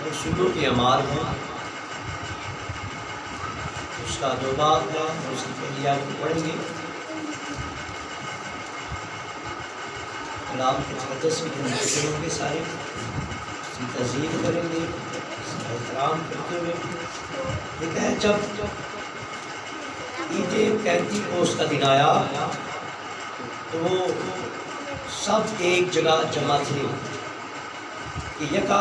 رسولوں کے اعمال ہیں، اس کا دو باب ہے، اس کی پہلی آیت کو پڑھیں گے، کلام کے مقدس میں ہوں گے سارے، اس کی تذہیر کریں گے، اس کا احترام کرتے ہوئے۔ لکھا ہے جب عید پینتیکوس کا دن آیا تو وہ سب ایک جگہ جمع تھے کہ یک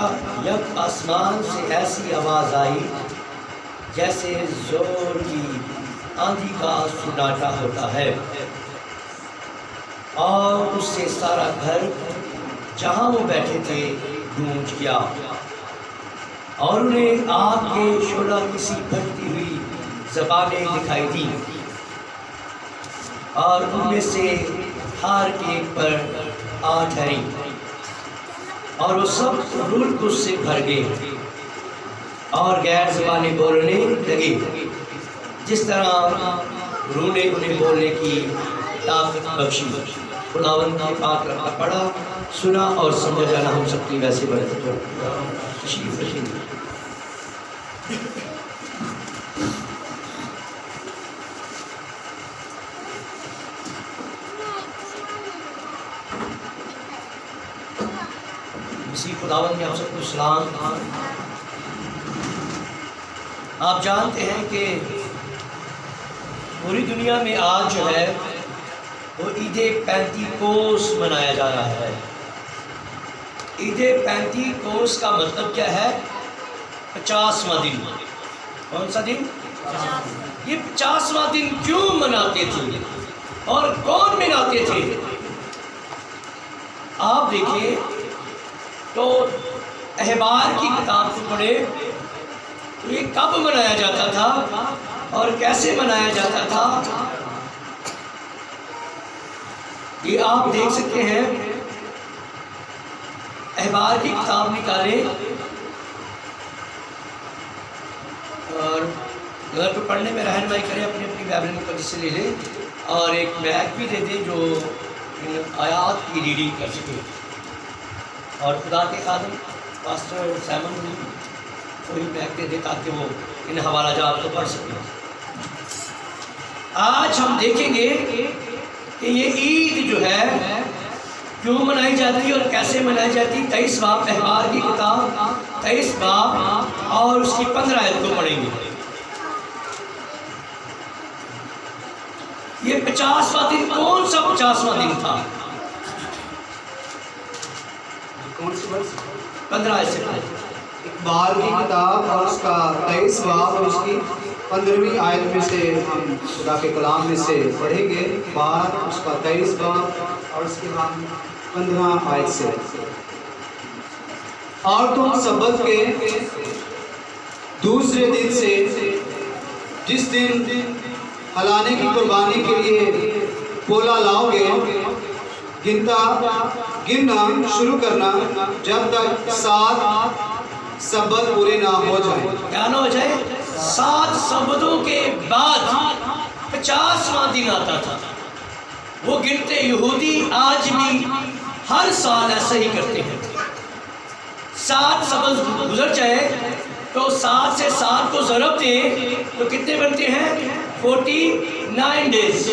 آسمان سے ایسی آواز آئی جیسے زور کی آندھی کا سناٹا ہوتا ہے، اور اس سے سارا گھر جہاں وہ بیٹھے تھے گونج گیا، اور انہیں آگ کے شعلہ کی سی پھٹتی ہوئی زبانیں دکھائی دی، اور ان میں سے ہر ایک پر آ ٹھہری، اور وہ سب روح القدس سے بھر گئے اور غیر زبانیں بولنے لگے، جس طرح روح نے انہیں بولنے کی طاقت بخشی۔ خداوند کی پاک رکھا پڑھا، سنا اور سمجھا جانا ہم سب کی ویسے برکت ہو۔ تشریف رکھیں۔ مسیح خداوند میں آپ سب کو سلام۔ آپ جانتے ہیں کہ پوری دنیا میں آج جو ہے وہ عید پینتیکوس منایا جا رہا ہے۔ عید پینتیکوس کا مطلب کیا ہے؟ 50واں دن۔ کون سا دن؟ یہ 50واں دن کیوں مناتے تھے اور کون مناتے تھے؟ آپ دیکھیں تو احبار کی کتاب کو پڑھے تو یہ کب منایا جاتا تھا اور کیسے منایا جاتا تھا، یہ آپ دیکھ سکتے ہیں۔ احبار کی کتاب نکالیں اور اگر تو پڑھنے میں رہنمائی کریں اپنی بائبل مقدس سے لے لیں، اور ایک میک بھی دے دیں جو ان آیات کی ریڈنگ کر سکے، اور خدا کے خادم پاسٹر سیمن بھی کوئی میک دے دے تاکہ وہ ان حوالہ جات کو پڑھ سکیں۔ آج ہم دیکھیں گے کہ یہ عید جو ہے کیوں منائی جاتی ہے اور کیسے منائی جاتی ہے۔ 23 باب احبار کی کتاب 23 باب اور اس کی 15 آیت کو پڑھیں گے۔ یہ 50واں دن کون سا 50واں دن تھا؟ کون سی بات؟ 15 آیت سے پڑھیں۔ اقبال کی کتاب اور اس کا 23 باب اور اس کی 15ویں آیت میں سے ہم خدا کے کلام میں سے پڑھیں گے۔ باب اس کا 23 باب اور اس کی ہم 15 آیت سے۔ اور تم سبت کے دوسرے دن سے جس دن ہلانے کی قربانی کے لیے پولا لاؤ گے گننا شروع کرنا جب تک 7 سبت پورے نہ ہو جائیں۔ کیا نہ ہو جائے؟ 7 سبتوں کے بعد 50واں دن آتا تھا۔ وہ گنتے یہودی آج بھی ہر سال ایسا ہی کرتے ہیں۔ 7 سبت گزر جائے تو 7 سے 7 کو ضرب دیں تو کتنے بنتے ہیں؟ 49 ڈیز۔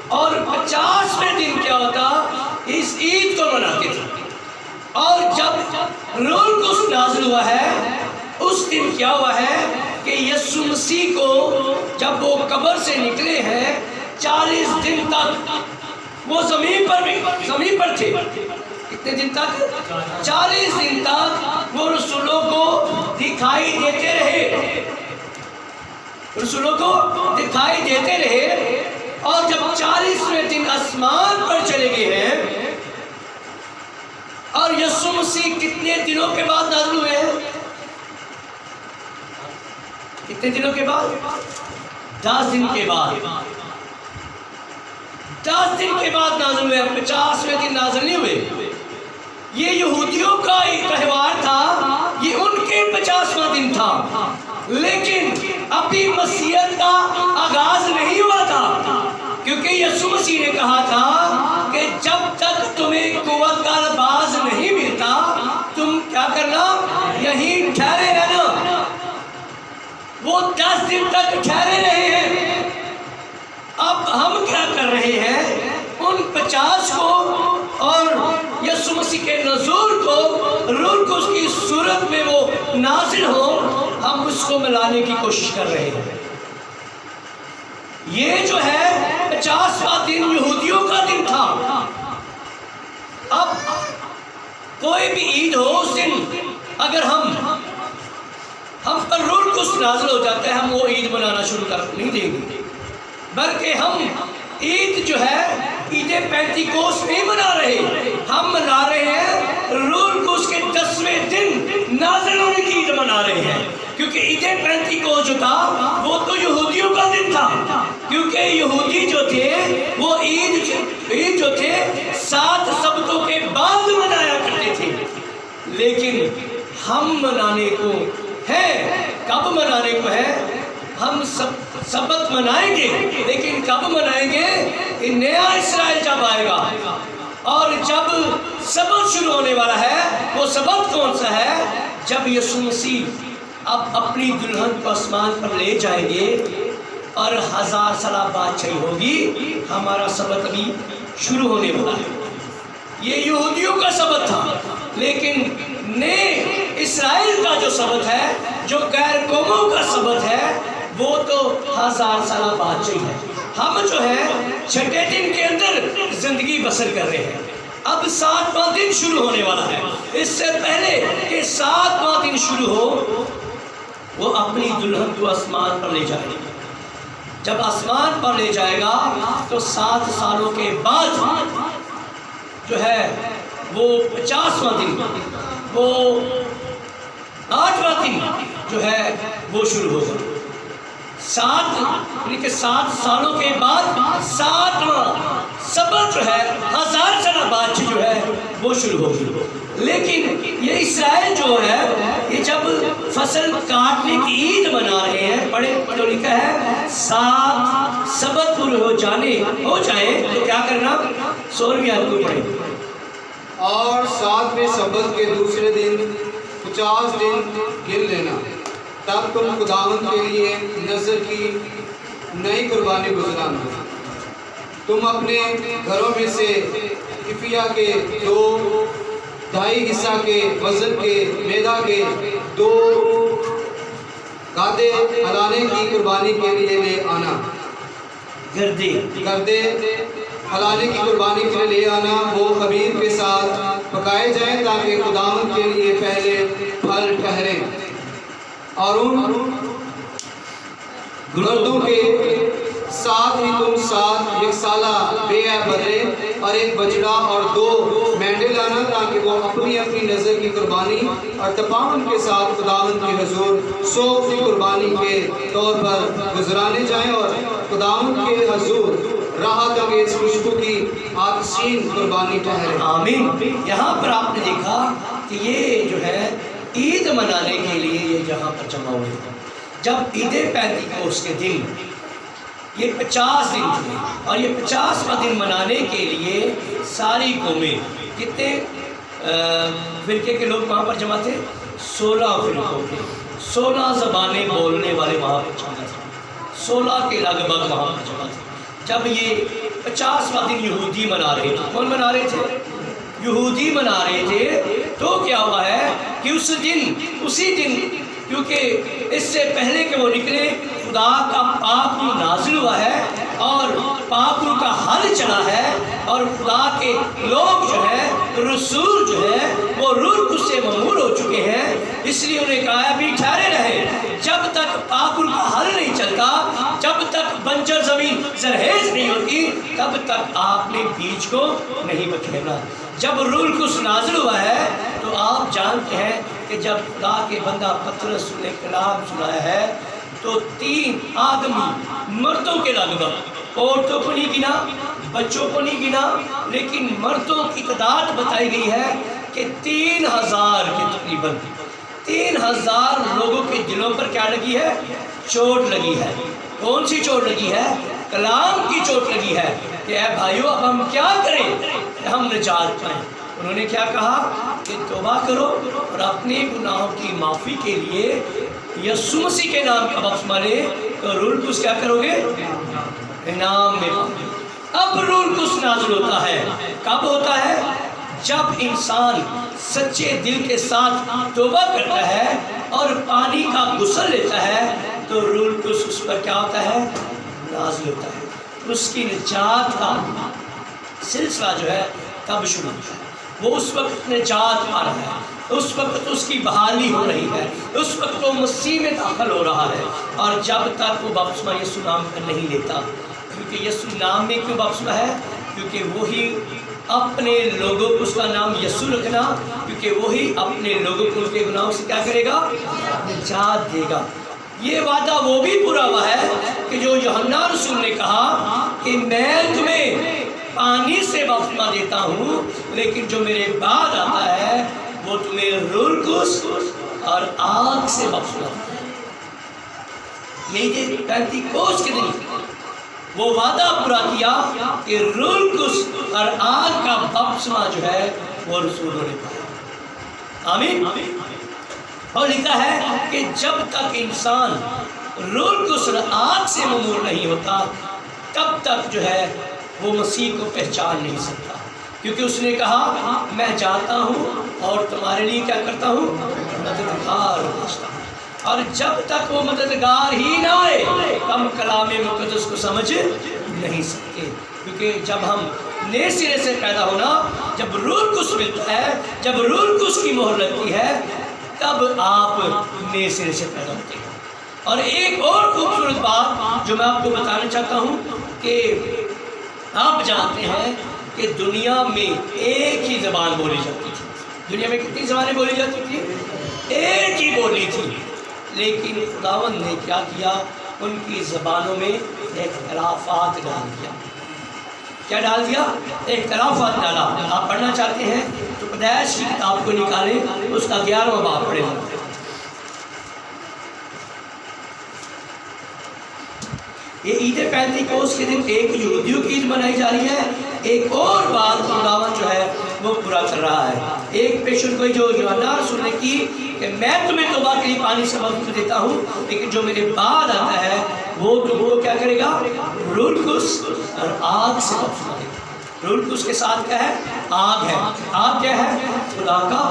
اور 50ویں دن کیا ہوتا؟ اس عید کو مناتے تھے۔ اور جب روح القدس نازل ہوا ہے اس دن کیا ہوا ہے کہ یسوع مسیح کو جب وہ قبر سے نکلے ہیں 40 دن تک وہ زمین پر تھے۔ کتنے دن تک؟ 40 دن تک وہ رسولوں کو دکھائی دیتے رہے، رسولوں کو دکھائی دیتے رہے۔ اور جب 40ویں دن آسمان پر چلے گئے ہیں اور یسوع مسیح کتنے دنوں کے بعد نازل ہوئے ہیں؟ کتنے دنوں کے بعد؟ 10 دن کے بعد۔ 10 دن کے بعد نازل ہوئے، 50ویں دن نازل نہیں ہوئے۔ یہ یہودیوں کا ایک تہوار تھا، یہ ان کے 50واں دن تھا، لیکن ابھی مسیحیت کا آغاز نہیں ہوا تھا، کیونکہ یسوع مسیح نے کہا تھا کہ جب تک تمہیں قوت کا باز نہیں ملتا تم کیا کرنا؟ یہیں ٹھہرے دن تک ٹھہرے رہے ہیں. اب ہم کیا کر رہے ہیں؟ ان 50 کو اور یسوع مسیح کے نزول کو، روح القدس کی صورت میں وہ نازل ہو، ہم اس کو ملانے کی کوشش کر رہے ہیں. یہ جو ہے 50واں دن یہودیوں کا دن تھا. اب کوئی بھی عید ہو، اس دن اگر ہم پر روح القدس نازل ہو جاتا ہے، ہم وہ عید منانا شروع کر نہیں دیں گے، بلکہ ہم عید جو ہے عید پینتیکوست نہیں منا رہے، ہم منا رہے ہیں روح القدس کے 10ویں دن نازل ہونے کی عید منا رہے ہیں. کیونکہ عید پینتیکوست جو تھا وہ تو یہودیوں کا دن تھا، کیونکہ یہودی جو تھے وہ عید جو تھے 7 سبتوں کے بعد منایا کرتے تھے. لیکن ہم منانے کو ہے، کب منانے کو ہے؟ ہم سبت منائیں گے، لیکن کب منائیں گے؟ نیا اسرائیل جب آئے گا. اور جب سبت شروع ہونے والا ہے، وہ سبت کون سا ہے؟ جب یسوع مسیح اب اپنی دلہن کو آسمان پر لے جائیں گے اور 1000 سالہ بادشاہی ہوگی. ہمارا سبت ابھی شروع ہونے والا ہے. یہ یہودیوں کا سبت تھا، لیکن نئے اسرائیل کا جو سبت ہے، جو غیر قوموں کا سبت ہے، وہ تو 1000 سالہ بادشاہی ہے. ہم جو ہے 6 دن کے اندر زندگی بسر کر رہے ہیں. اب 7واں دن شروع ہونے والا ہے. اس سے پہلے کہ 7واں دن شروع ہو، وہ اپنی دلہن کو آسمان پر لے جائے گا. جب آسمان پر لے جائے گا تو 7 سالوں کے بعد جو ہے وہ 50واں دن، وہ 8واں دن جو ہے وہ شروع ہوگا. 7 سالوں کے بعد 7واں سبت جو ہے 1000 سالہ بادشاہی جو ہے وہ شروع ہوگی. لیکن یہ اسرائیل جو ہے، یہ جب فصل کاٹنے کی عید منا رہے ہیں، پڑھے تو لکھا ہے 7 سبت پورے ہو جائے تو کیا کرنا؟ 16ویں آیت کو پڑھیں. اور 7ویں سبت کے دوسرے دن 50 دن گن لینا، تب تم خداوند کے لیے نذر کی نئی قربانی گزرانا. تم اپنے گھروں میں سے کفیہ کے 2.5 حصہ کے وزن کے میدا کے 2 گادے ہلانے کی قربانی کے لیے لے آنا. گردے ہلانے کی قربانی کے لیے لے آنا. وہ خمیر کے ساتھ پکائے جائیں تاکہ خداوند کے لیے پہلے پھل ٹھہریں. اور ان گردوں کے ساتھ ہی تم 7 ایک سالہ بے عیب بکرے اور ایک بچڑا اور 2 مینڈے لانا، تاکہ وہ اپنی اپنی نذر کی قربانی اور تپاون کے ساتھ خداوند کے حضور سوگ کی قربانی کے طور پر گزرانے جائیں، اور خداوند کے حضور راحت انگیز خوشبو کی آتشین قربانی ٹھہرے. آمین. یہاں پر آپ نے دیکھا کہ یہ جو ہے عید منانے کے لیے یہ جہاں پر جمع ہوئے تھے. جب عید پینتیکوست کے دن یہ 50 دن تھے، اور یہ 50واں دن منانے کے لیے ساری قومیں، کتنے فرقے کے لوگ وہاں پر جمع تھے؟ 16 فرقوں کے، 16 زبانیں بولنے والے وہاں پر جمع تھے. 16 کے لگ بھگ وہاں پر جمع تھے. جب یہ 50واں دن یہودی منا رہے تھے، کون منا رہے تھے؟ یہودی منا رہے تھے. تو کیا ہوا ہے کہ اسی دن کیونکہ اس سے پہلے کہ وہ نکلے، خدا کا پاک روح نازل ہوا ہے اور پاک روح کا حل چلا ہے، اور خدا کے لوگ جو ہے، رسول جو ہے، وہ روح القدس سے ممور ہو چکے ہیں. اس لیے انہیں کہا ابھی ٹھہرے رہے. جب تک پاک روح کا حل نہیں چلتا، جب تک بنجر زمین زرخیز نہیں ہوتی، تب تک آپ نے بیج کو نہیں بکھیرنا. جب روح القدس نازل ہوا ہے تو آپ جانتے ہیں کہ جب خدا کے بندہ پطرس نے کلام سنایا ہے تو 3 آدمی مردوں کے لگ بھگ، عورتوں کو نہیں گنا، بچوں کو نہیں گنا، لیکن مردوں کی تعداد بتائی گئی ہے کہ 3000 کے تقریباً 3000 لوگوں کے دلوں پر کیا لگی ہے؟ چوٹ لگی ہے. کون سی چوٹ لگی ہے؟ کلام کی چوٹ لگی ہے کہ اے بھائیو اب ہم کیا کریں کہ ہم نجات پائیں. انہوں نے کیا کہا کہ توبہ کرو اور اپنے گناہوں کی معافی کے لیے یسوع مسیح کے نام کا بپتسمہ لے تو روح القدس کیا کرو گے؟ انعام میں پاؤ گے۔ اب روح القدس نازل ہوتا ہے، کب ہوتا ہے؟ جب انسان سچے دل کے ساتھ توبہ کرتا ہے اور پانی کا غسل لیتا ہے تو روح القدس اس پر کیا ہوتا ہے؟ نازل ہوتا ہے۔ اس کی نجات کا سلسلہ جو ہے تب شروع ہوتا ہے۔ وہ اس وقت نجات پا رہا ہے، اس وقت اس کی بحالی ہو رہی ہے، اس وقت وہ مسیح میں داخل ہو رہا ہے۔ اور جب تک وہ بپتسمہ یسوع نام کا نہیں لیتا، کیونکہ یسوع نام میں کیوں بپتسمہ ہے؟ کیونکہ وہی اپنے لوگوں کو اس کا نام یسوع رکھنا، کیونکہ وہی اپنے لوگوں کو اس کے گناہوں سے کیا کرے گا؟ نجات دے گا۔ یہ وعدہ وہ بھی پورا ہوا ہے کہ جو یوحنا رسول نے کہا کہ میں تمہیں پانی سے بپتسمہ دیتا ہوں، لیکن جو میرے بعد آتا ہے وہ تمہیں روح القدس اور آگ سے بپتسمہ دیتا ہے۔ یہی پینتیکوس کے دن وہ وعدہ پورا کیا کہ روح القدس اور آگ کا بپتسمہ جو ہے وہ رسولوں نے پایا۔ آمین۔ اور لکھا ہے کہ جب تک انسان روح القدس اور آگ سے ممور نہیں ہوتا تب تک جو ہے وہ مسیح کو پہچان نہیں سکتا، کیونکہ اس نے کہا میں جاتا ہوں اور تمہارے لیے کیا کرتا ہوں؟ مددگار بھیجتا ہوں۔ اور جب تک وہ مددگار ہی نہ آئے ہم کلام مقدس کو سمجھ نہیں سکتے، کیونکہ جب ہم نئے سرے سے پیدا ہونا، جب روح القدس ملتا ہے، جب روح القدس کی مہر لگتی ہے، تب آپ نئے سرے سے پیدا ہوتے ہیں۔ اور ایک اور خوبصورت بات جو میں آپ کو بتانا چاہتا ہوں کہ آپ جانتے ہیں کہ دنیا میں ایک ہی زبان بولی جاتی تھی۔ دنیا میں کتنی زبانیں بولی جاتی تھی؟ ایک ہی بولی تھی، لیکن خداوند نے کیا کیا؟ ان کی زبانوں میں اختلافات ڈال دیا۔ کیا ڈال دیا؟ اختلافات ڈالا۔ آپ پڑھنا چاہتے ہیں تو پیدائش کی کتاب کو نکالیں، اس کا 11واں باب پڑھیں۔ یہ عید پینتیکوس کے دن ایک یہودیوں کی عید منائی جا رہی ہے، ایک اور بات خداوند جو ہے وہ پورا کر رہا ہے۔ ایک پیشن گوئی جو یوحنا رسول نے کی کہ میں تمہیں توبہ کے لیے پانی سے بپتسمہ دیتا ہوں، لیکن جو میرے بعد آتا ہے وہ تم کو کیا کرے گا؟ روح القدس اور آگ سے بپتسمہ دے گا۔ روح القدس کے ساتھ کیا ہے؟ آگ ہے۔ آگ کیا ہے؟ خدا کا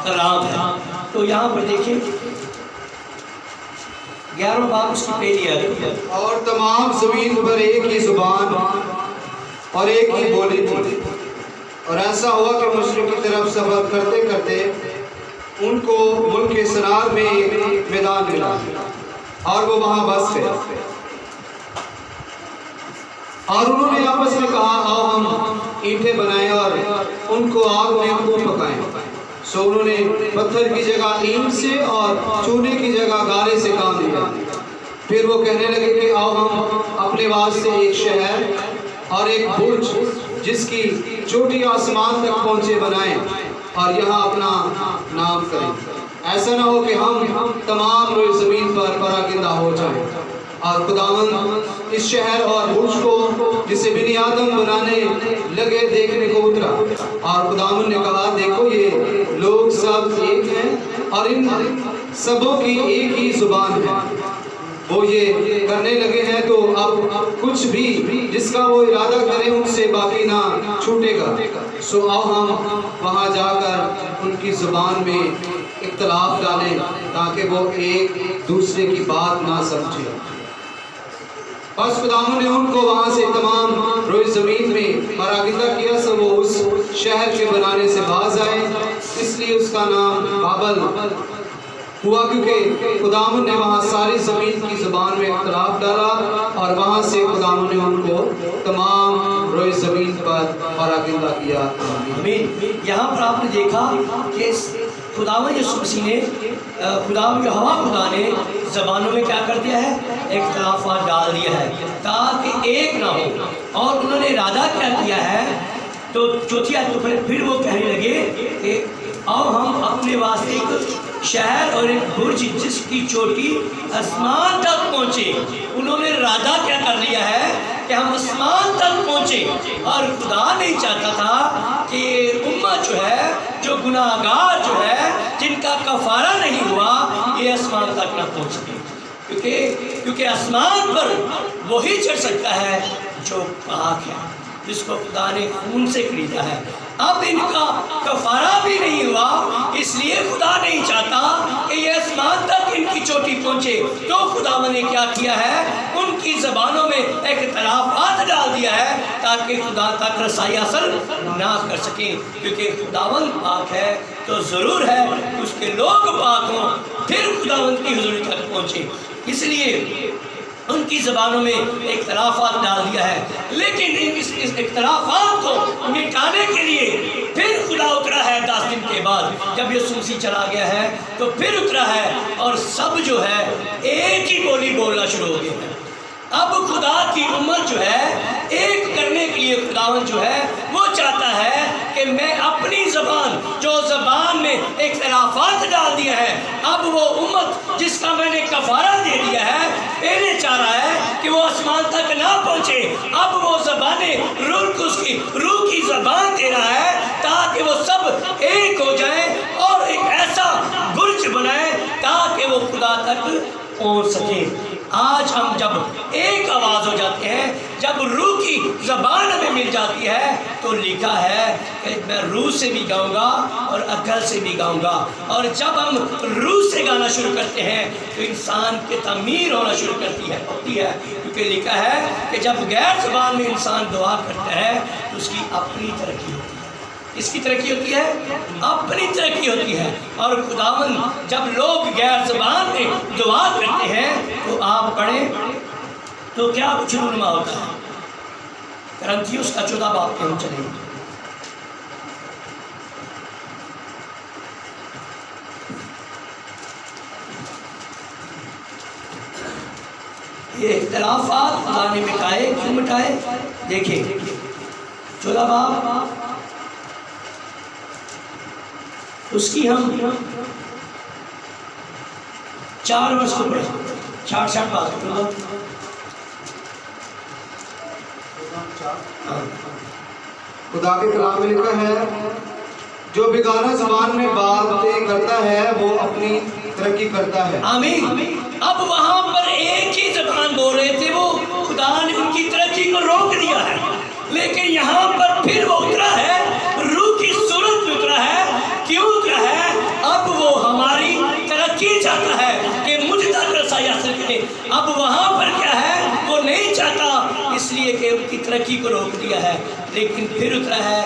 کلام ہے۔ تو یہاں پر دیکھیں 11واں باب اس کی پہلی آیت۔ اور تمام زمین پر ایک ہی زبان اور ایک ہی بولی تھی، اور ایسا ہوا کہ مشرق کی طرف سفر کرتے کرتے ان کو ملک سنار میں ایک میدان ملا اور وہ وہاں بس گئے، اور انہوں نے آپس میں کہا آؤ ہم اینٹیں بنائیں اور ان کو آگ میں خوب پکائیں۔ سو انہوں نے پتھر کی جگہ اینٹ سے اور چونے کی جگہ گارے سے کام لیا۔ پھر وہ کہنے لگے کہ آؤ ہم اپنے واسطے ایک شہر اور ایک برج جس کی چوٹی آسمان تک پہنچے بنائیں اور یہاں اپنا نام کریں۔ ایسا نہ ہو کہ ہم تمام روئے زمین پر پراگندہ ہو جائیں۔ اور خداوند اس شہر اور برج کو جسے بنی آدم بنانے لگے دیکھنے کو اترا، اور خداوند نے کہا دیکھو یہ لوگ سب ایک ہیں اور ان سبوں کی ایک ہی زبان ہے۔ وہ یہ کرنے لگے ہیں تو اب کچھ بھی جس کا وہ ارادہ کرے ان سے باقی نہ چھوٹے گا۔ سو آؤ ہم وہاں جا کر ان کی زبان میں اختلاف ڈالیں تاکہ وہ ایک دوسرے کی بات نہ سمجھے۔ بس خداوند نے ان کو وہاں سے تمام روئے زمین میں پراگندہ کیا، سو وہ اس شہر کے بنانے سے باز آئے، اس لیے اس کا نام بابل ہوا، کیونکہ خداوند نے وہاں ساری زمین کی زبان میں اختلاف ڈالا، اور وہاں سے خداوند نے ان کو تمام روئے زمین پر پراگندہ کیا۔ آمین۔ یہاں پر آپ نے دیکھا کہ خداوند یسوع مسیح نے خداوند خدا نے زبانوں میں کیا کر دیا ہے؟ اختلافات ڈال دیا ہے تاکہ ایک نہ ہو۔ اور انہوں نے ارادہ کیا کیا ہے؟ تو چوتھی آیت تو پھر وہ کہنے لگے کہ اور ہم اپنے واسطے ایک شہر اور ایک برج جس کی چوٹی آسمان تک پہنچے. انہوں نے ارادہ کیا کر لیا ہے کہ ہم آسمان تک پہنچے، اور خدا نہیں چاہتا تھا کہ یہ امت جو ہے، جو گناہ گار جو ہے، جن کا کفارہ نہیں ہوا، یہ آسمان تک نہ پہنچ سکے. کیونکہ آسمان پر وہی چڑھ سکتا ہے جو پاک ہے، جس کو خدا نے خون سے خریدا ہے. اب ان کا کفارہ بھی نہیں ہوا، اس لیے خدا نہیں چاہتا کہ یہ آسمان تک ان کی چوٹی پہنچے. تو خدا نے کیا کیا ہے؟ ان کی زبانوں میں ایک اختلافات ڈال دیا ہے تاکہ خدا تک رسائی حاصل نہ کر سکیں. کیونکہ خداوند پاک ہے تو ضرور ہے اس کے لوگ پاک ہوں، پھر خداوند کی حضوری تک پہنچے. اس لیے ان کی زبانوں میں اختلافات ڈال دیا ہے. لیکن اس اختلافات کو مٹانے کے لیے پھر خدا اترا ہے 10 دن کے بعد. جب یسوع مسیح چلا گیا ہے تو پھر اترا ہے، اور سب جو ہے ایک ہی بولی بولنا شروع ہو گئے ہیں. اب خدا کی امت جو ہے ایک کرنے کے لیے خداوند جو ہے وہ چاہتا ہے کہ میں اپنی زبان، جو زبان میں اختلافات ڈال دیا ہے، اب وہ امت جس کا میں نے کفارہ دے دیا ہے، پہلے چاہ رہا ہے کہ وہ آسمان تک نہ پہنچے. اب وہ زبانیں روح کی زبان دے رہا ہے تاکہ وہ سب ایک ہو جائیں اور ایک ایسا برج بنائے تاکہ وہ خدا تک پہنچ سکے. آج ہم جب ایک آواز ہو جاتے ہیں، جب روح کی زبان ہمیں مل جاتی ہے، تو لکھا ہے کہ میں روح سے بھی گاؤں گا اور عقل سے بھی گاؤں گا. اور جب ہم روح سے گانا شروع کرتے ہیں تو انسان کی تعمیر ہونا شروع ہوتی ہے. کیونکہ لکھا ہے کہ جب غیر زبان میں انسان دعا کرتا ہے تو اس کی اپنی ترقی ہوتی ہے. اس کی ترقی ہوتی ہے، اپنی ترقی ہوتی ہے. اور خداوند جب لوگ غیر زبان میں دعا کرتے ہیں تو آپ پڑھیں تو کیا کچھ رونما ہوتا ہے. کرنتھیوس کا 14 باب پہ ہم چلیں گے. یہ اختلافات خدا نے مٹائے. کیوں مٹائے؟ دیکھیں 14 باب اس کی ہم 4 ورس کو پڑھیں. 60 بات خدا کے کلام میں لکھا ہے، جو بیگانہ زبان میں باتیں کرتا ہے وہ اپنی ترقی کرتا ہے. آمین. اب وہاں پر ایک ہی زبان بول رہے تھے، وہ خدا نے ان کی ترقی کو روک دیا ہے. لیکن یہاں پر پھر وہ اترا ہے، روح کی صورت میں اترا ہے. کیوں اترا ہے؟ اب وہ ہماری ترقی چاہتا ہے کہ مجھ تک رسائی حاصل کرے. اب وہاں پر کیا ہے؟ وہ نہیں چاہتا، اس لیے کہ ان کی ترقی کو روک دیا ہے. لیکن پھر اترا ہے.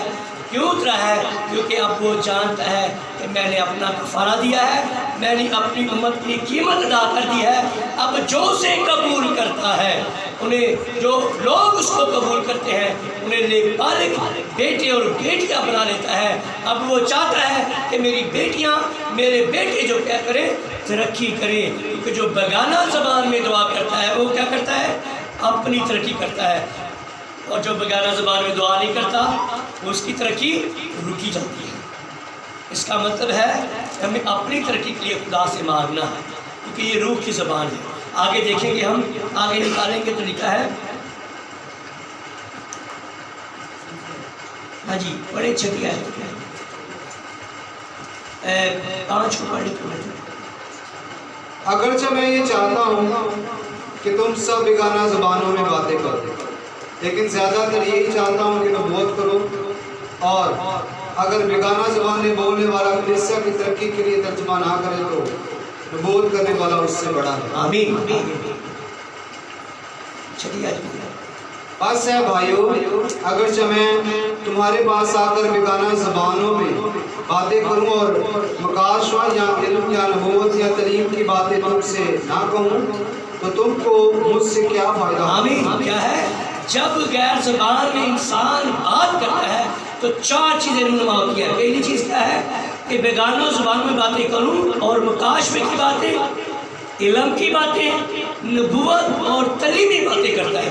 کیوں اترا ہے؟ کیونکہ اب وہ جانتا ہے کہ میں نے اپنا کفارہ دیا ہے، میں نے اپنی امت کی قیمت ادا کر دی ہے. اب جو اسے قبول کرتا ہے، انہیں جو لوگ اس کو قبول کرتے ہیں انہیں نیک بالغ بیٹے اور بیٹیاں بنا لیتا ہے. اب وہ چاہتا ہے کہ میری بیٹیاں، میرے بیٹے جو کیا کریں، ترقی کریں. کیونکہ جو بیگانہ زبان میں دعا کرتا ہے وہ کیا کرتا ہے؟ اپنی ترقی کرتا ہے. اور جو بیگانہ زبان میں دعا نہیں کرتا اس کی ترقی رکی جاتی ہے. اس کا مطلب ہے کہ ہمیں اپنی ترقی کے لیے خدا سے مانگنا ہے، کیونکہ یہ روح کی زبان ہے. آگے دیکھیں گے، ہم آگے نکالیں گے تو لکھا ہے. ہاں جی، بڑے چھٹی ہے 5 کو پڑھ لکھو. اگرچہ میں یہ چاہتا ہوں کہ تم سب بیگانہ زبانوں میں باتیں کرو، لیکن زیادہ تر یہی چاہتا ہوں کہ نبوت کرو. اور اگر بیگانہ زبانیں بولنے والا کلیسیا کی ترقی کے لیے ترجمہ نہ کرے تو نبوت کرنے والا اس سے بڑا ہے. آمین. چلیے بس ہے بھائیو، اگرچہ میں تمہارے پاس آ کر بیگانہ زبانوں میں باتیں کروں اور مکاشفہ یا علم یا نبوت یا تعلیم کی باتیں تم سے نہ کہوں تو تم کو مجھ سے کیا فائدہ؟ آمین. کیا ہے؟ جب غیر زبان میں انسان بات کرتا ہے تو 4 چیزیں رونما ہوتی ہیں. پہلی چیز کیا ہے؟ کہ بیگانہ زبان میں باتیں کروں اور مکاشفے کی باتیں، علم کی باتیں، نبوت اور تعلیمی باتیں کرتا ہے.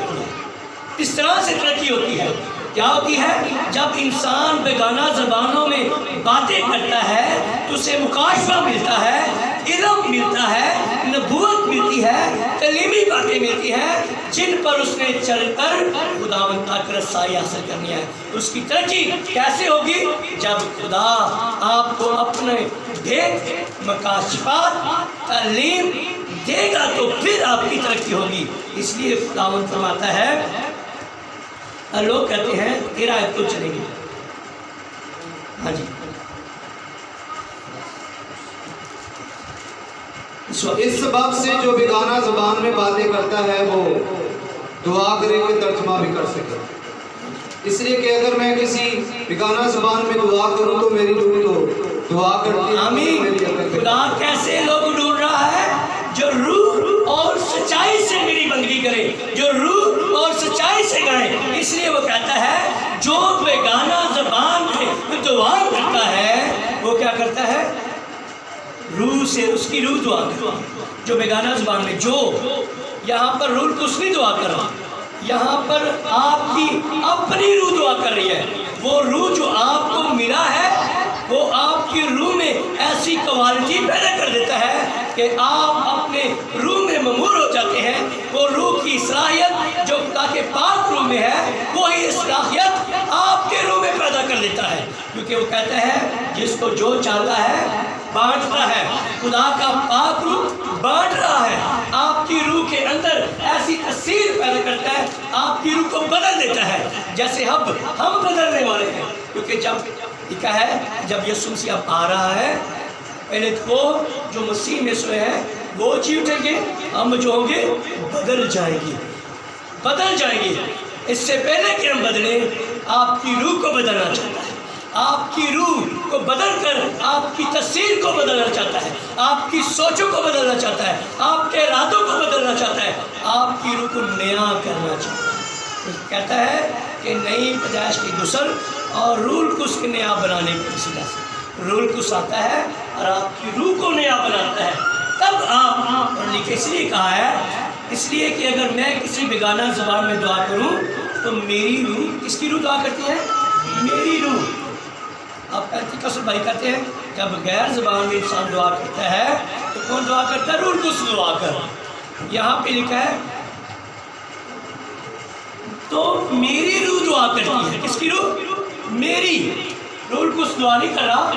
اس طرح سے ترقی ہوتی ہے. کیا ہوتی ہے؟ جب انسان بیگانہ زبانوں میں باتیں کرتا ہے تو اسے مکاشفہ ملتا ہے، علم ملتا ہے، نبوت ملتی ہے، تعلیمی باتیں ملتی ہیں جن پر اس نے چل کر خداوند تک رسائی حاصل کرنی ہے۔ اس کی ترقی کیسے ہوگی؟ جب خدا آپ کو اپنے بھید، مکاشفات، تعلیم دے گا تو پھر آپ کی ترقی ہوگی۔ اس لیے خداوند فرماتا ہے، لوگ کہتے ہیں تیرا آیت تو چلے گی۔ ہاں جی، اس سبب سے جو بیگانہ زبان میں باتیں کرتا ہے وہ دعا کرے کہ ترجمہ بھی کر سکے۔ اس لیے کہ اگر میں کسی بیگانہ زبان میں دعا کروں تو میری روح تو دعا کرتی ہے۔ آمین۔ خدا کیسے لوگ ڈھونڈ رہا ہے؟ جو روح اور سچائی سے میری بندگی کرے، جو روح اور سچائی سے گائے۔ اس لیے وہ کہتا ہے جو بیگانہ زبان میں دعا کرتا ہے وہ کیا کرتا ہے؟ روح سے، اس کی روح دعا کرتا ہے۔ جو بیگانہ زبان میں، جو یہاں پر روح کو اس نے دعا کر رہا، یہاں پر آپ کی اپنی روح دعا کر رہی ہے۔ وہ روح جو آپ کو ملا ہے وہ آپ کی روح میں ایسی کوالٹی پیدا کر دیتا ہے کہ آپ اپنے روح میں ممور ہو جاتے ہیں۔ وہ روح کی صلاحیت جو خدا کے پاک روح میں ہے وہی صلاحیت آپ کے روح میں پیدا کر دیتا ہے، کیونکہ وہ کہتا ہے جس کو جو چاہتا ہے بانٹتا ہے۔ خدا کا پاک روح بانٹ رہا ہے، آپ کی روح کے اندر ایسی تاثیر پیدا کرتا ہے، آپ کی روح کو بدل دیتا ہے جیسے ہم بدلنے والے ہیں۔ کیونکہ جب لکھا ہے جب یسوع مسیح اب آ رہا ہے، پہلے تو وہ جو مسیح میں سوئے ہیں وہ جی اٹھیں گے، ہم جو ہوں گے بدل جائیں گے۔ اس سے پہلے کہ ہم بدلیں، آپ کی روح کو بدلنا چاہتا ہے، آپ کی روح کو بدل کر آپ کی تصویر کو بدلنا چاہتا ہے، آپ کی سوچوں کو بدلنا چاہتا ہے، آپ کے ارادوں کو بدلنا چاہتا ہے، آپ کی روح کو نیا کرنا چاہتا ہے۔ کہتا ہے کہ نئی پیدائش کی غسل اور روح القدس کے نیا بنانے کے وسیلہ سے روح القدس آتا ہے اور آپ کی روح کو نیا بناتا ہے، تب آپ لکھے۔ اس لیے کہا ہے، اس لیے کہ اگر میں کسی بیگانہ زبان میں دعا کروں تو میری روح، کس کی روح دعا کرتی ہے؟ میری روح۔ آپ کسر بھائی کہتے ہیں جب غیر زبان میں انسان دعا کرتا ہے تو کون دعا کرتا ہے؟ روح القدس دعا کر۔ یہاں پہ لکھا ہے تو میری روح دعا کرتی ہے۔ کس کی روح؟ میری روح القدس دعا نہیں کر رہا،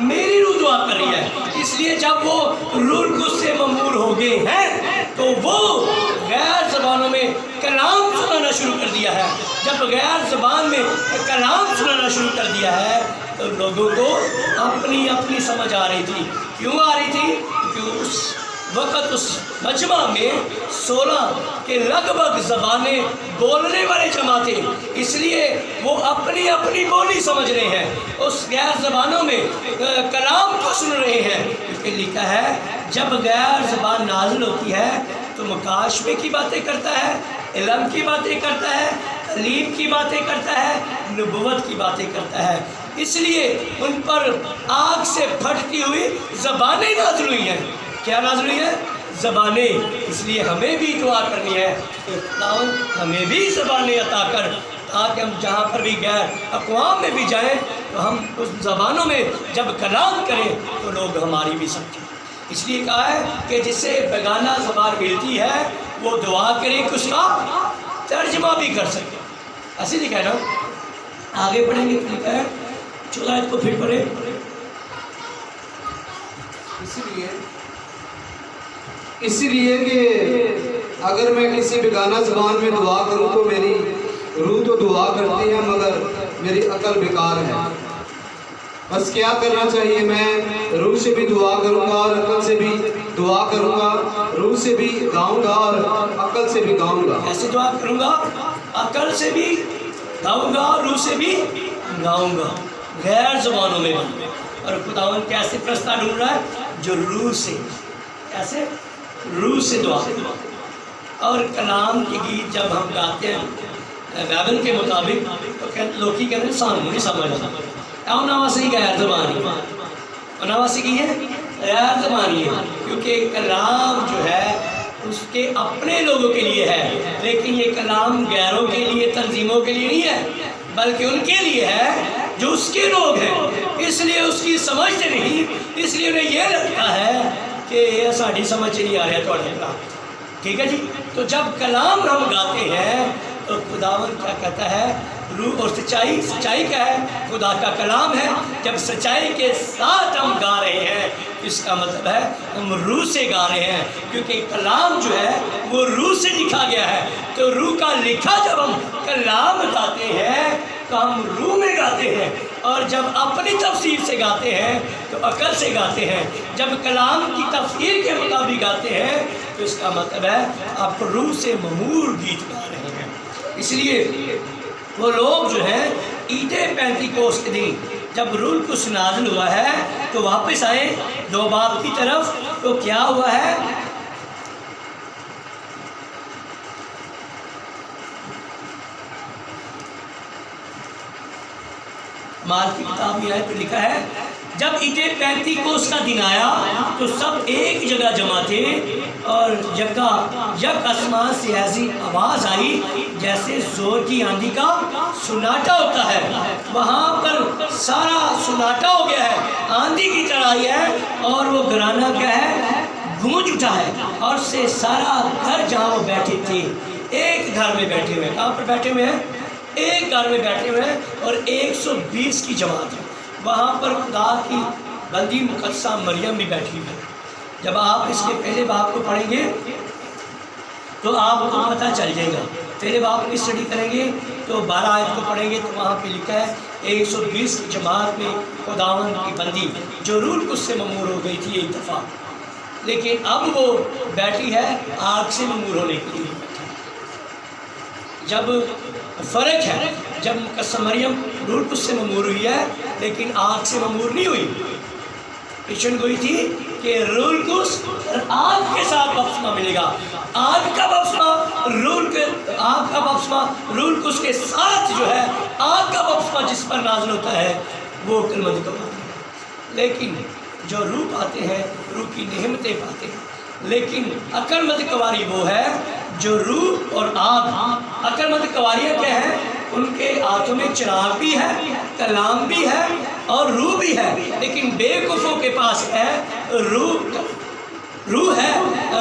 میری روح دعا کر رہی ہے۔ اس لیے جب وہ روح القدس سے ممور ہو گئے ہیں تو وہ غیر زبانوں میں کلام سنانا شروع کر دیا ہے۔ جب غیر زبان میں کلام سنانا شروع کر دیا ہے تو لوگوں کو اپنی سمجھ آ رہی تھی۔ کیوں آ رہی تھی؟ کیونکہ اس وقت اس مجمع میں 16 کے لگ بھگ زبانیں بولنے والے جمع تھے، اس لیے وہ اپنی بولی سمجھ رہے ہیں، اس غیر زبانوں میں کلام کو سن رہے ہیں۔ کیونکہ لکھا ہے جب غیر زبان نازل ہوتی ہے تو مکاشفے کی باتیں کرتا ہے، علم کی باتیں کرتا ہے، تعلیم کی باتیں کرتا ہے، نبوت کی باتیں کرتا ہے۔ اس لیے ان پر آگ سے پھٹتی ہوئی زبانیں نازل ہوئی ہیں۔ کیا نازل ہوئی ہے؟ زبانیں۔ اس لیے ہمیں بھی دعا کرنی ہے کہ خداوند ہمیں بھی زبانیں عطا کر، تاکہ ہم جہاں پر بھی غیر اقوام میں بھی جائیں تو ہم اس زبانوں میں جب کلام کریں تو لوگ ہماری بھی سمجھیں۔ اس لیے کہا ہے کہ جسے بیگانہ زبان ملتی ہے وہ دعا کرے کہ اس کا ترجمہ بھی کر سکے۔ ایسے لکھا ہے نا، آگے پڑھیں گے تو لکھا ہے 14 آیت کو پھر پڑھیں۔ اسی لیے کہ اگر میں کسی بیگانہ زبان میں دعا کروں تو میری روح تو دعا کرتی ہے مگر میری عقل بیکار ہے۔ بس کیا کرنا چاہیے؟ میں روح سے بھی دعا کروں گا اور عقل سے بھی دعا کروں گا، روح سے بھی گاؤں گا اور عقل سے بھی گاؤں گا۔ ایسے دعا کروں گا، عقل سے بھی گاؤں گا، روح سے بھی گاؤں گا، غیر زبانوں میں بھی۔ اور خداوند کیسے پرستہ ڈھونڈ رہا ہے؟ جو روح سے، کیسے؟ روح سے دعا۔ اور کلام کے گیت جب ہم گاتے ہیں بائبل کے مطابق تو لوگ کہتے ہیں سانو نہیں سمجھ آتا، نواسی غیر زبانی، نواسی کی ہے غیر زبانی ہے، کیونکہ کلام جو ہے اس کے اپنے لوگوں کے لیے ہے، لیکن یہ کلام غیروں کے لیے، تنظیموں کے لیے نہیں ہے۔ بلکہ ان کے لیے ہے جو اس کے لوگ ہیں، اس لیے اس کی سمجھتے نہیں، اس لیے انہیں یہ لگتا ہے کہ یہ ساڑھی سمجھ نہیں آ رہا تھوڑا کلام، ٹھیک ہے جی۔ تو جب کلام ہم گاتے ہیں تو خداوند کیا کہتا ہے، روح اور سچائی، سچائی کیا ہے؟ خدا کا کلام ہے۔ جب سچائی کے ساتھ ہم گا رہے ہیں اس کا مطلب ہے ہم روح سے گا رہے ہیں، کیونکہ کلام جو ہے وہ روح سے لکھا گیا ہے۔ تو روح کا لکھا جب ہم کلام گاتے ہیں تو ہم روح میں گاتے ہیں، اور جب اپنی تفسیر سے گاتے ہیں تو عقل سے گاتے ہیں۔ جب کلام کی تفسیر کے مطابق گاتے ہیں تو اس کا مطلب ہے آپ روح سے ممور گیت گا رہے ہیں۔ اس لیے وہ لوگ جو ہیں عید پینتیکوست کے دن جب روح القدس نازل ہوا ہے تو واپس آئے دو باب کی طرف، تو کیا ہوا ہے؟ مال کی کتاب میں آئے تو لکھا ہے جب عید پینتیکوست کا دن آیا تو سب ایک جگہ جمع تھے، اور یک آسمان سے ایسی آواز آئی جیسے زور کی آندھی کا سناٹا ہوتا ہے۔ وہاں پر سارا سناٹا ہو گیا ہے، آندھی کی طرح آئی ہے، اور وہ گھرانہ کیا ہے؟ گونج اٹھا ہے، اور سے سارا گھر جہاں وہ بیٹھے تھے، ایک گھر میں بیٹھے ہوئے ہیں۔ کہاں پر بیٹھے ہوئے ہیں؟ ایک گھر میں بیٹھے ہوئے ہیں، اور 120 کی جماعت ہے۔ وہاں پر خدا کی بندی مقدسہ مریم بھی بیٹھی ہوئی ہے۔ جب آپ اس کے پہلے باب کو پڑھیں گے تو آپ کو پتہ چل جائے گا۔ پہلے باب کی اسٹڈی کریں گے تو 12 آیت کو پڑھیں گے تو وہاں پہ لکھا ہے 120 کی جماعت میں خداوند کی بندی جو روح القدس سے ممور ہو گئی تھی ایک دفعہ، لیکن اب وہ بیٹھی ہے آگ سے ممور ہونے کے لیے۔ جب فرق ہے، جب مقدسہ مریم روح القدس سے ممور ہوئی ہے لیکن آگ سے ممور نہیں ہوئی۔ پیشن گوئی تھی کہ روح القدس اور آگ کے ساتھ بپتسمہ ملے گا۔ آگ کا بپتسمہ روح القدس کے ساتھ جو ہے، آگ کا بپتسمہ جس پر نازل ہوتا ہے وہ عقلمند گوار ہے۔ لیکن جو روح پاتے ہیں روح کی نعمتیں پاتے ہیں، لیکن عقلمند گواری وہ ہے جو روح اور آگ۔ عقلمند گواریاں کیا ہے؟ ان کے ہاتھوں میں چراغ بھی ہے، کلام بھی ہے اور روح بھی ہے، لیکن بے وقوفوں کے پاس ہے روح ہے،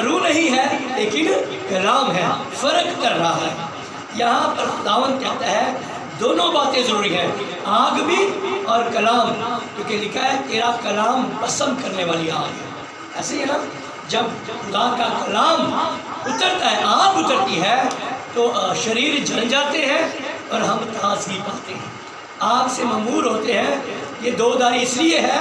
روح نہیں ہے لیکن کلام ہے، فرق کر رہا ہے۔ یہاں پر خداوند کہتا ہے دونوں باتیں ضروری ہیں، آگ بھی اور کلام، کیونکہ لکھا ہے تیرا کلام پسند کرنے والی آگ ہے۔ ایسے ہی ہے نا، جب خدا کا کلام اترتا ہے، آگ اترتی ہے تو شریر جل جاتے ہیں اور ہم تازگی پاتے ہیں، آگ سے ممور ہوتے ہیں۔ یہ دو داری اس لیے ہے،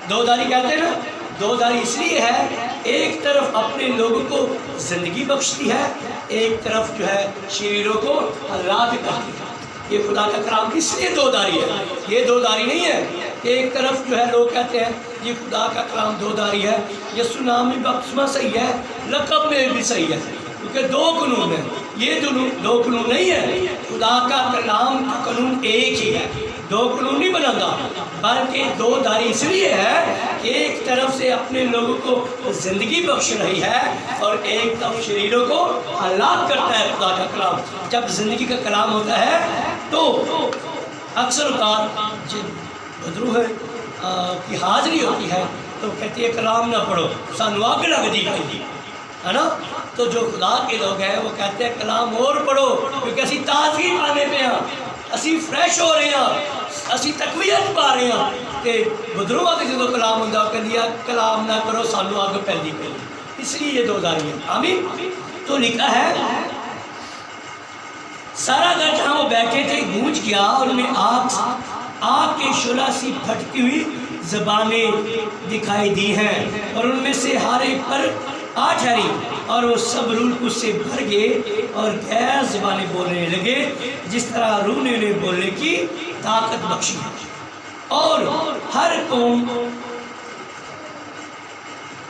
دو داری کہتے ہیں نا، دو داری اس لیے ہے، ایک طرف اپنے لوگوں کو زندگی بخشتی ہے، ایک طرف جو ہے شریروں کو ہلاک کرتی ہے۔ یہ خدا کا کلام اس لیے دو داری ہے، یہ دو داری نہیں ہے۔ ایک طرف جو ہے لوگ کہتے ہیں یہ خدا کا کلام دو داری ہے، یسوع نام میں بپتسمہ صحیح ہے، لقب میں بھی صحیح ہے، کیونکہ دو قانون ہیں۔ یہ دو قانون نہیں ہے، خدا کا کلام کا قانون ایک ہی ہے، دو قانون نہیں بناتا، بلکہ دو داری اس لیے ہے کہ ایک طرف سے اپنے لوگوں کو زندگی بخش رہی ہے اور ایک طرف شریروں کو ہلاک کرتا ہے خدا کا کلام۔ جب زندگی کا کلام ہوتا ہے تو اکثر اوقات جب بدروح کی حاضری ہوتی ہے تو کہتی ہے کلام نہ پڑھو، سانو اگ لگ دی پئی ہے نا۔ تو جو خدا کے لوگ ہیں وہ کہتے ہیں کلام اور پڑھو، کیونکہ اسی تازگی پانے پہ ہاں، اسی فریش ہو رہے ہیں، اسی تقویت پا رہے ہیں۔ کہ بدروح کے جو کلام ہوتا ہے کہہ دیا کلام نہ کرو، سانو اگ پہلی پہ، اس لیے یہ دو داری ہے۔ آمین۔ تو لکھا ہے سارا گھر جہاں وہ بیٹھے تھے گونج گیا، اور انہیں آگ کے شعلہ سی پھٹتی ہوئی زبانیں دکھائی دی ہیں، اور ان میں سے ہر ایک پر آ ٹھہری، اور وہ سب روح القدس سے بھر گئے اور غیر زبانیں بولنے لگے جس طرح روح نے انہیں بولنے کی طاقت بخشی۔ اور ہر قوم،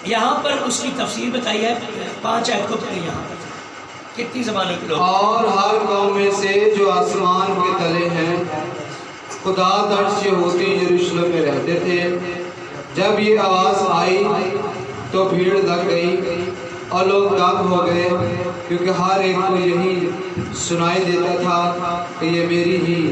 یہاں پر اس کی تفسیر بتائی ہے، 5 آیت کو پڑھیں یہاں پر کتنی زبانوں کے لوگ۔ اور ہر قوم میں سے جو آسمان کے تلے ہیں خدا درج یہودی یروشلم میں رہتے تھے، جب یہ آواز آئی تو بھیڑ لگ گئی اور لوگ دنگ ہو گئے، کیونکہ ہر ایک کو یہی سنائی دیتا تھا کہ یہ میری ہی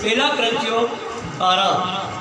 13 Corinthians 12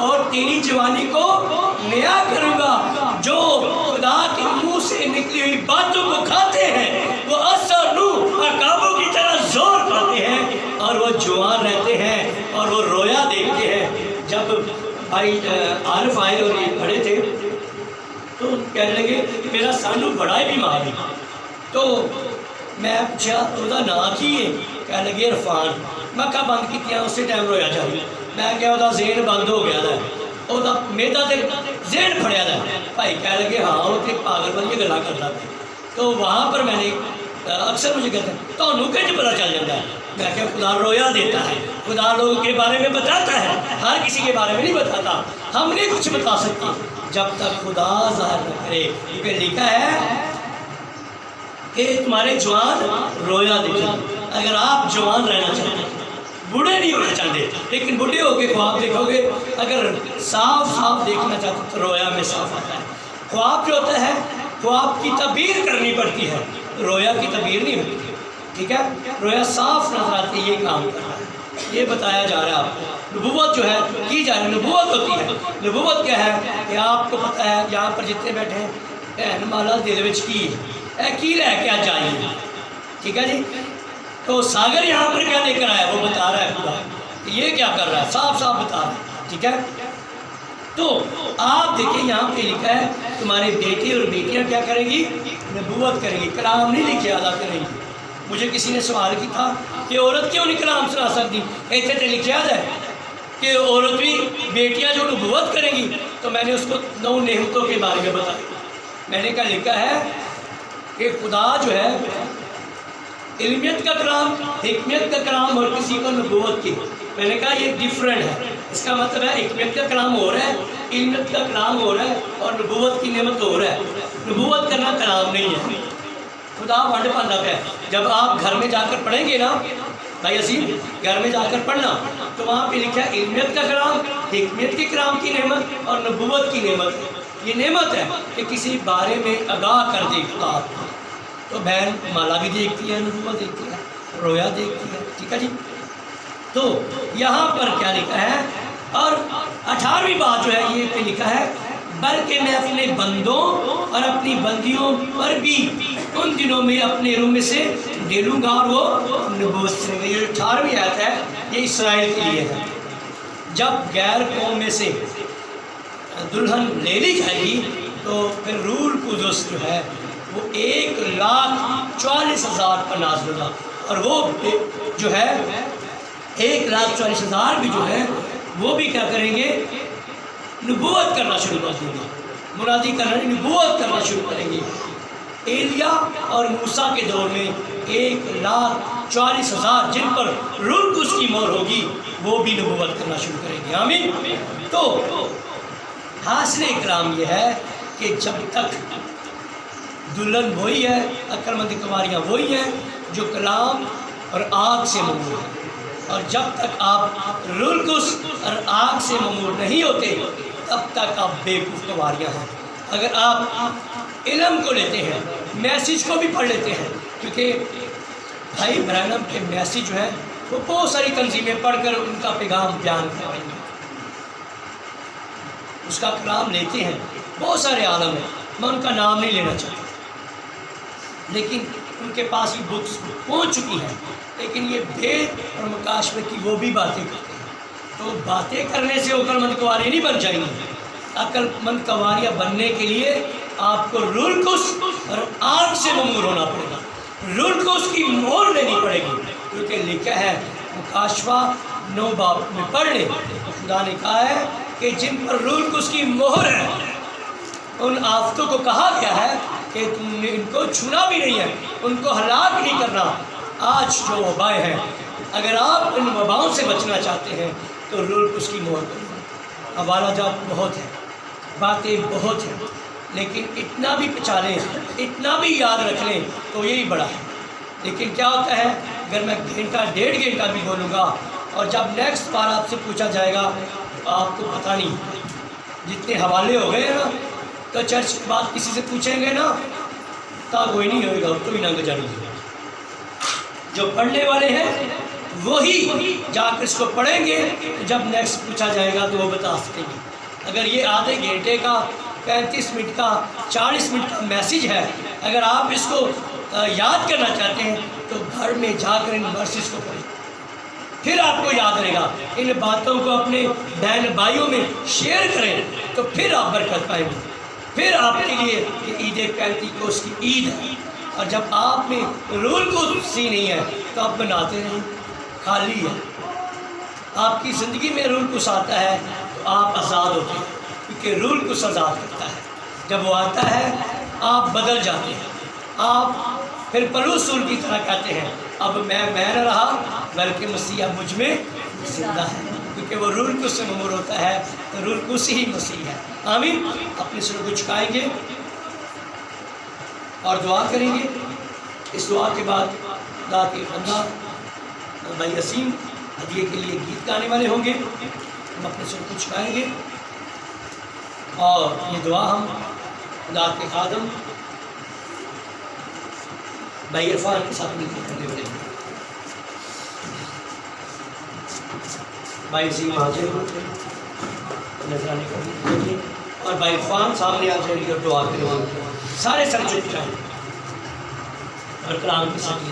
اور تیری جوانی کو نیا کروں گا۔ جو خدا کے منہ سے نکلی ہوئی باتوں کو کھاتے ہیں وہ اثر نور اور کعبوں کی طرح زور پاتے ہیں اور وہ جوان رہتے ہیں اور وہ رویا دیکھتے ہیں۔ جب بھائی عارف آئے اور یہ کھڑے تھے تو کہنے لگے میرا سانو بڑا ہی بیمار ہے۔ تو میں پوچھا وہ نا کی ہے؟ کہنے لگے عرفان۔ میں کہا بند کی اسی ٹائم رویا جائے۔ میں کہا وہ ذہن بند ہو گیا ہے، وہ میدا تے ذہن پھڑیا ہے۔ بھائی کہنے لگے ہاں وہ تو پاگل بن کے گلا کرتا ہے۔ تو وہاں پر میں نے اکثر مجھے کہتے ہیں تو انہوں کہیں پتہ چل جاتا ہے۔ میں کہا خدا رویا دیتا ہے، خدا لوگوں کے بارے میں بتاتا ہے، ہر کسی کے بارے میں نہیں بتاتا۔ ہم نہیں کچھ بتا سکتے جب تک خدا ظاہر نہ کرے، کیونکہ لکھا ہے کہ تمہارے جوان رویا دیکھیں۔ اگر آپ جوان رہنا چاہتے ہیں، بوڑھے نہیں ہونا چاہتے، لیکن بوڑھے ہو کے خواب دیکھو گے، اگر صاف صاف دیکھنا چاہتے تو رویا میں صاف آتا ہے۔ خواب جو ہوتا ہے خواب کی تعبیر کرنی پڑتی ہے، رویا کی تعبیر نہیں ہوتی، ٹھیک ہے؟ رویا صاف نظر آتی ہے، یہ کام کرنا ہے، یہ بتایا جا رہا ہے آپ کو۔ نبوت جو ہے کی جا رہی ہے، نبوت ہوتی ہے۔ نبوت کیا ہے کہ آپ کو پتہ ہے یہاں پر جتنے بیٹھے ہیں بہن مالا دل وچ کی ہے کی لے کے آج آئی ہے، ٹھیک ہے جی؟ تو ساگر یہاں پر کیا لے کر آیا وہ بتا رہا ہے خدا، یہ کیا کر رہا ہے صاف صاف بتا رہا ہے، ٹھیک ہے؟ تو آپ دیکھیں یہاں پہ لکھا ہے تمہارے بیٹے اور بیٹیاں کیا کریں گی؟ نبوت کریں گی، کلام نہیں لکھے ادا کریں گی۔ مجھے کسی نے سوال کی تھا کہ عورت کیوں نہیں کلام سنا سکتی؟ ایسے تو لکھا ہے کہ عورت بھی بیٹیاں جو نبوت کریں گی، تو میں نے اس کو 9 نعمتوں کے بارے میں بتایا۔ میں نے کہا لکھا ہے کہ خدا جو ہے علمیت کا کلام، حکمت کا کلام اور کسی کو نبوت کی، میں نے کہا یہ ڈیفرنٹ ہے۔ اس کا مطلب ہے حکمت کا کلام ہو رہا ہے، علمیت کا کلام ہو رہا ہے اور نبوت کی نعمت ہو رہا ہے۔ نبوت کرنا کلام نہیں ہے، خدا ونڈ پاتا ہے۔ جب آپ گھر میں جا کر پڑھیں گے نا بھائی عظیم، گھر میں جا کر پڑھنا تو وہاں پہ لکھا ہے علمیت کا کلام، حکمت کے کلام کی نعمت اور نبوت کی نعمت۔ یہ نعمت ہے کہ کسی بارے میں آگاہ کر دے خدا آپ کو۔ تو بہن مالا بھی دیکھتی ہے، نبوت دیکھتی ہے، رویا دیکھتی ہے، ٹھیک ہے جی؟ تو یہاں پر کیا لکھا ہے؟ اور 18ویں بات جو ہے یہ پہ لکھا ہے بلکہ میں اپنے بندوں اور اپنی بندیوں پر بھی ان دنوں میں اپنے روح میں سے ڈھیلوں گا اور وہ نبوت سے۔ یہ 18ویں آیت ہے، یہ اسرائیل کے لیے ہے۔ جب غیر قوم میں سے دلہن لے لی جائے گی تو پھر روح القدس جو ہے وہ 1,40,000 پر نازل ہوگا، اور وہ جو ہے 1,40,000 بھی جو ہے وہ بھی کیا کریں گے؟ نبوت کرنا شروع کر دیں گے، منادی کرنا نہیں، نبوت کرنا شروع کریں گے۔ ایلیا اور موسیٰ کے دور میں 1,40,000 جن پر روح القدس کی مہر ہوگی وہ بھی نبوت کرنا شروع کریں گے، آمین۔ تو حاصل کلام یہ ہے کہ جب تک دلہن وہی ہے، عقل مند کنواریاں وہی ہیں جو کلام اور آگ سے ممور ہیں، اور جب تک آپ روح القدس اور آگ سے ممور نہیں ہوتے تب تک آپ بیوقوف کنواریاں ہیں۔ اگر آپ علم کو لیتے ہیں، میسیج کو بھی پڑھ لیتے ہیں، کیونکہ بھائی برانم کے میسیج جو ہے وہ بہت ساری تنظیمیں پڑھ کر ان کا پیغام بیان کریں گے، اس کا کلام لیتے ہیں، بہت سارے عالم ہیں، میں ان کا نام نہیں لینا چاہتا، لیکن ان کے پاس یہ بکس پہنچ چکی ہیں، لیکن یہ بھید اور مکاشفے کی وہ بھی باتیں کرتے ہیں۔ تو باتیں کرنے سے عقل مند کنواریاں نہیں بن جائیں گی۔ عقل مند کنواریاں بننے کے لیے آپ کو روح القدس اور آگ سے ممور ہونا پڑے گا، روح القدس کی مہر لینی پڑے گی، کیونکہ لکھا ہے مکاشفہ 9 باب میں پڑھ لیں، خدا نے کہا ہے کہ جن پر روح القدس کی مہر ہے ان آفتوں کو کہا گیا ہے کہ تم نے ان کو چھونا بھی نہیں ہے، ان کو ہلاک نہیں کرنا۔ آج جو وبائیں ہیں، اگر آپ ان وباؤں سے بچنا چاہتے ہیں تو روح القدس کی مہر کریں۔ حوالہ جات بہت ہیں، باتیں بہت ہیں، لیکن اتنا بھی پچا لیں، اتنا بھی یاد رکھ لیں تو یہی بڑا ہے۔ لیکن کیا ہوتا ہے اگر میں گھنٹہ 1.5 گھنٹہ بھی بولوں گا اور جب نیکسٹ بار آپ سے پوچھا جائے گا آپ کو پتہ نہیں، جتنے حوالے ہو گئے ہیں نا، تو چرچ کے بعد کسی سے پوچھیں گے نا تو کوئی نہیں ہوئے گا، تو ہی نہ گزاری۔ جو پڑھنے والے ہیں وہی جا کر اس کو پڑھیں گے، جب نیکسٹ پوچھا جائے گا تو وہ بتا سکیں گے۔ اگر یہ آدھے گھنٹے کا 35 منٹ کا 40 منٹ کا میسیج ہے، اگر آپ اس کو یاد کرنا چاہتے ہیں تو گھر میں جا کر ان ورسز کو پڑھیں، پھر آپ کو یاد رہے گا۔ ان باتوں کو اپنے بہن بھائیوں میں شیئر کریں تو پھر آپ برکت پائیں گے، پھر آپ کے لیے یہ عید پینتیکوس کی عید ہے۔ اور جب آپ میں رول کو سی نہیں ہے تو آپ مناتے رہیں، خالی ہے۔ آپ کی زندگی میں رول کس آتا ہے تو آپ آزاد ہوتے ہیں، کیونکہ رول کس آزاد کرتا ہے۔ جب وہ آتا ہے آپ بدل جاتے ہیں، آپ پھر پلوس رسول کی طرح کہتے ہیں اب میں نہ رہا بلکہ مسیح اب مجھ میں زندہ ہے، کیونکہ وہ رول کس سے ممور ہوتا ہے تو رول کس ہی مسیح ہے۔ آمین۔ اپنے سر کو جھکائیں گے اور دعا کریں گے۔ اس دعا کے بعد خدا کے بندہ بھائی اسیم ہدیے کے لیے گیت گانے والے ہوں گے، ہم اپنے سر کو جھکائیں گے اور یہ دعا ہم خدا کے خادم بھائی عرفان کے ساتھ مل کے کرنے والے ہیں۔ بھائی اسیم حاضر ہوتے ہیں نذرانے کرنے کے لیے، اور بھائی عرفان سامنے آ جائیں گے اور دعا کریں، سارے سر جھک جائیں اور کلام کے ساتھ